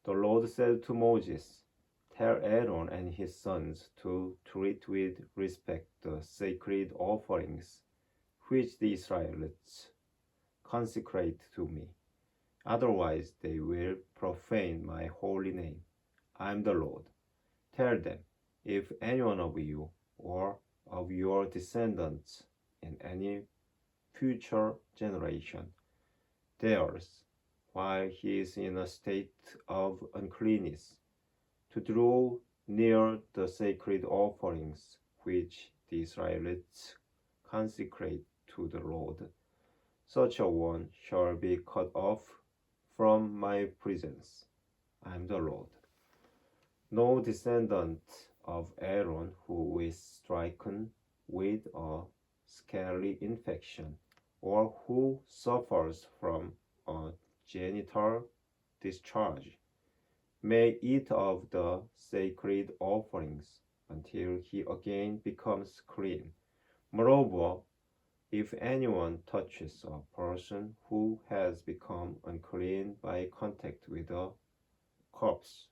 The Lord said to Moses, "Tell Aaron and his sons to treat with respect the sacred offerings which the Israelites consecrate to me. Otherwise they will profane my holy name. I am the Lord. Tell them, if any one of you or of your descendants in any future generation dares, while he is in a state of uncleanness, to draw near the sacred offerings which the Israelites consecrate to the Lord, such a one shall be cut off from my presence. I am the Lord. No descendant of Aaron who is stricken with a scaly infection or who suffers from a genital discharge may eat of the sacred offerings until he again becomes clean. Moreover, if anyone touches a person who has become unclean by contact with a corpse,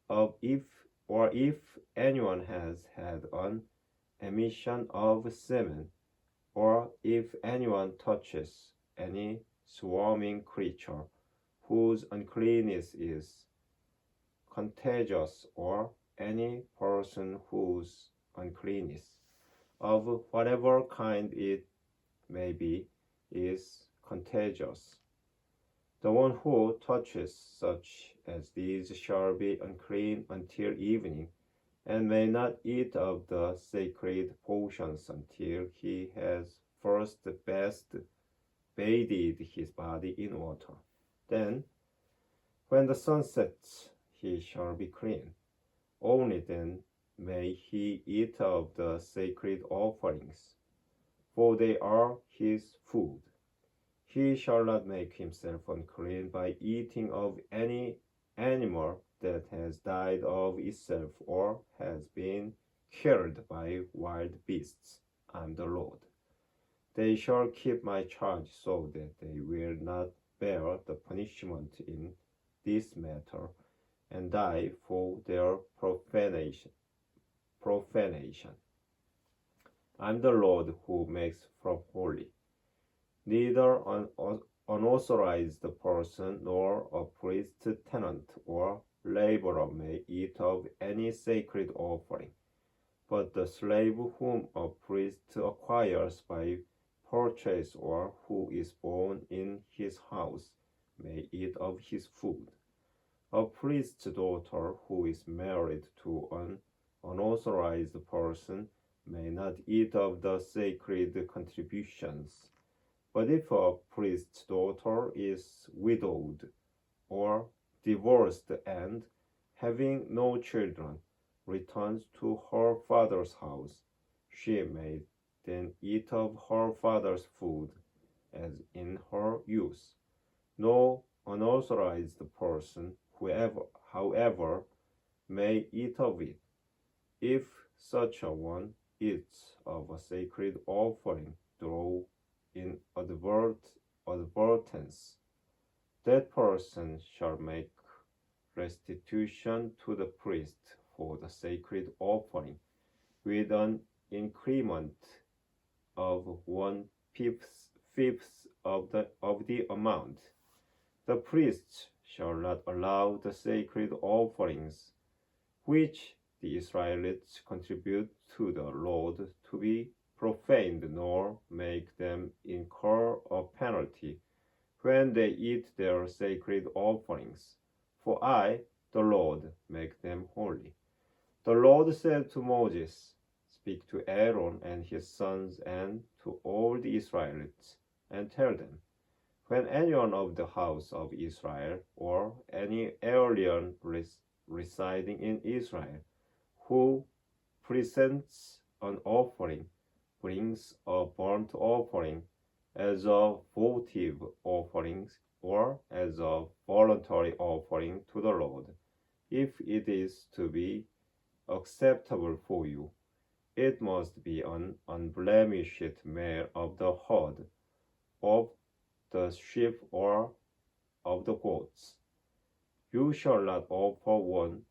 if anyone has had an emission of semen, or if anyone touches any swarming creature whose uncleanness is contagious, or any person whose uncleanness, of whatever kind it may be, is contagious, the one who touches such as these shall be unclean until evening, and may not eat of the sacred portions until he has first bathed his body in water. Then, when the sun sets, he shall be clean. Only then may he eat of the sacred offerings, for they are his food. He shall not make himself unclean by eating of any animal that has died of itself or has been killed by wild beasts. I am the Lord. They shall keep my charge so that they will not bear the punishment in this matter and die for their profanation. I am the Lord who makes from holy. Neither an unauthorized person nor a priest, tenant, or laborer may eat of any sacred offering, but the slave whom a priest acquires by purchase or who is born in his house may eat of his food. A priest's daughter who is married to an unauthorized person may not eat of the sacred contributions. But if a priest's daughter is widowed or divorced and, having no children, returns to her father's house, she may then eat of her father's food as in her youth. No unauthorized person, however, may eat of it. If such a one eats of a sacred offering, though in advertence, that person shall make restitution to the priest for the sacred offering with an increment of 1/5 of the amount. The priest shall not allow the sacred offerings which the Israelites contribute to the Lord to be profaned, nor make them incur a penalty when they eat their sacred offerings. For I, the Lord, make them holy. The Lord said to Moses, "Speak to Aaron and his sons and to all the Israelites, and tell them, when anyone of the house of Israel or any alien residing in Israel who presents an offering, brings a burnt offering as a votive offering or as a voluntary offering to the Lord, if it is to be acceptable for you, it must be an unblemished male of the herd, of the sheep or of the goats. You shall not offer one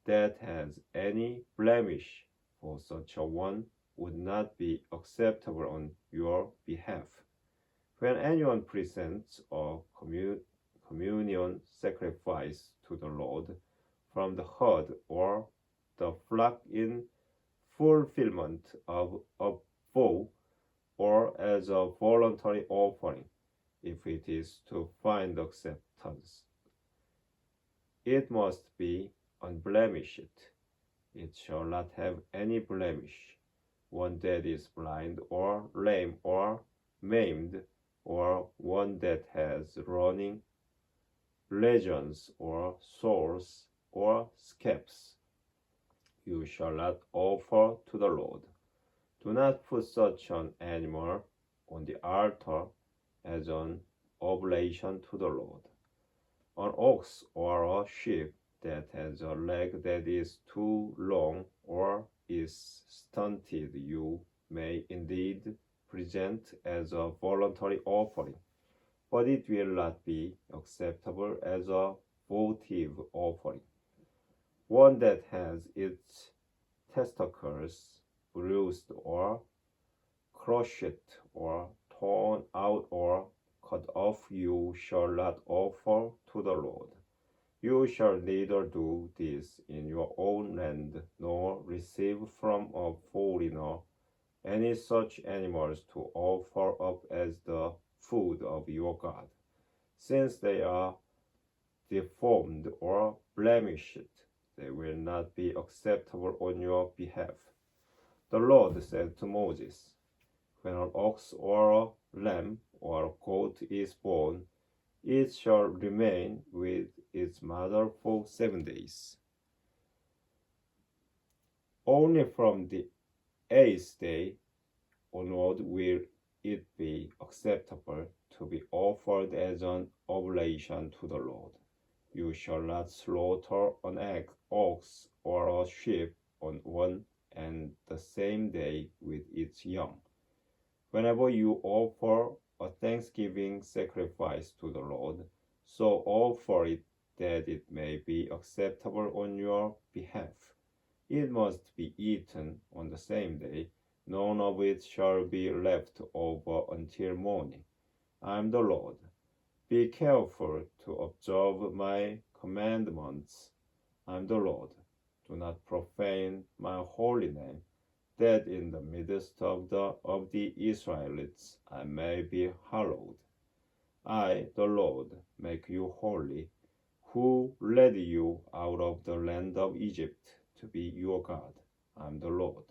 that has any blemish, for such a one would not be acceptable on your behalf. When anyone presents a communion sacrifice to the Lord from the herd or the flock in fulfillment of a vow or as a voluntary offering, if it is to find acceptance, it must be unblemished. It shall not have any blemish. One that is blind or lame or maimed, or one that has running legions or sores or scabs, you shall not offer to the Lord. Do not put such an animal on the altar as an oblation to the Lord. An ox or a sheep that has a leg that is too long or is stunted, you may indeed present as a voluntary offering, but it will not be acceptable as a votive offering. One that has its testicles bruised or crushed or torn out or cut off, you shall not offer to the Lord. You shall neither do this in your own land, nor receive from a foreigner any such animals to offer up as the food of your God, since they are deformed or blemished. They will not be acceptable on your behalf. The Lord said to Moses, when an ox or a lamb or a goat is born, it shall remain with its mother for 7 days. Only from the 8th day onward will it be acceptable to be offered as an oblation to the Lord. You shall not slaughter an ox or a sheep on one and the same day with its young. Whenever you offer a thanksgiving sacrifice to the Lord, so offer it that it may be acceptable on your behalf. It must be eaten on the same day. None of it shall be left over until morning. I am the Lord. Be careful to observe my commandments. I am the Lord. Do not profane my holy name, that in the midst of the Israelites I may be hallowed. I, the Lord, make you holy, who led you out of the land of Egypt to be your God. I am the Lord.